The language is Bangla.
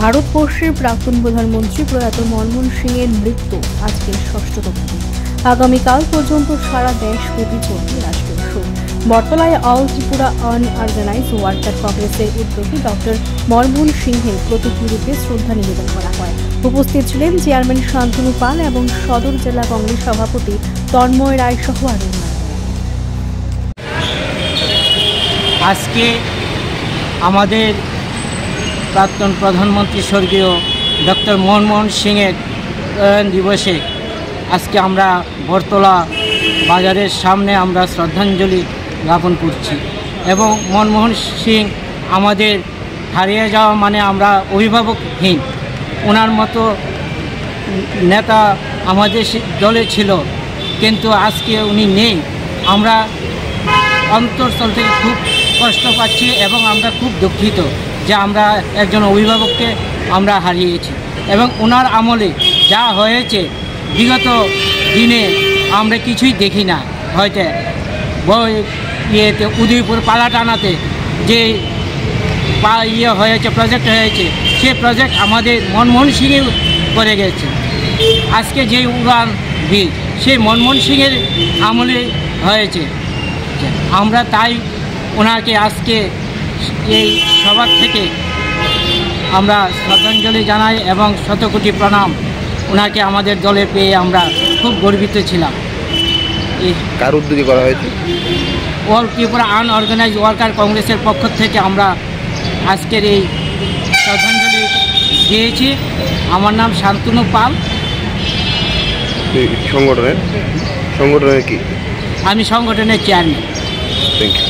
ভারতবর্ষের প্রাক্তন প্রধানমন্ত্রী প্রয়াত মনমোহন সিংয়ের মৃত্যু আজকের ষষ্ঠতম দিন। আগামীকাল পর্যন্ত সারা দেশব্যাপী চলবে রাষ্ট্রীয় শোক। বটতলায় অল ত্রিপুরা আনঅর্গানাইজড ওয়ার্কার কংগ্রেসের উদ্যোগে ডক্টর মনমোহন সিংহের প্রতিকৃতিতে শ্রদ্ধা নিবেদন করা হয়। উপস্থিত ছিলেন চেয়ারম্যান শান্তনু পাল এবং সদর জেলা কংগ্রেস সভাপতি তন্ময় রায় সহ আরও। আজকে আমাদের প্রাক্তন প্রধানমন্ত্রী স্বর্গীয় ডক্টর মনমোহন সিংয়ের প্রয়াণ দিবসে আজকে আমরা বটতলা বাজারের সামনে আমরা শ্রদ্ধাঞ্জলি জ্ঞাপন করছি এবং মনমোহন সিং আমাদের হারিয়ে যাওয়া মানে আমরা অভিভাবকহীন। ওনার মতো নেতা আমাদের দলে ছিল, কিন্তু আজকে উনি নেই। আমরা অন্তঃস্থল থেকে খুব কষ্ট পাচ্ছি এবং আমরা খুব দুঃখিত যে আমরা একজন অভিভাবককে আমরা হারিয়েছি এবং ওনার আমলে যা হয়েছে বিগত দিনে আমরা কিছুই দেখি না। হয়তো ইয়েতে উদয়পুর পালাটানাতে যে হয়েছে প্রজেক্ট হয়েছে, সে প্রজেক্ট আমাদের মনমোহন সিংয়ে করে গেছে। আজকে যে উড়ান ব্রিজ সেই মনমোহন সিংয়ের আমলে হয়েছে। আমরা তাই ওনাকে আজকে এই সভা থেকে আমরা শ্রদ্ধাঞ্জলি জানাই এবং শতকোটি প্রণাম। ওনাকে আমাদের দলে পেয়ে আমরা খুব গর্বিত ছিলাম। কার উদ্যোগে করা হয়েছে? অল ত্রিপুরা আনঅর্গানাইজড ওয়ার্কার কংগ্রেসের পক্ষ থেকে আমরা আজকের এই শ্রদ্ধাঞ্জলি দিয়েছি। আমার নাম শান্তনু পাল। সংগঠনের কি? আমি সংগঠনের চেয়ারম্যান। Thank you.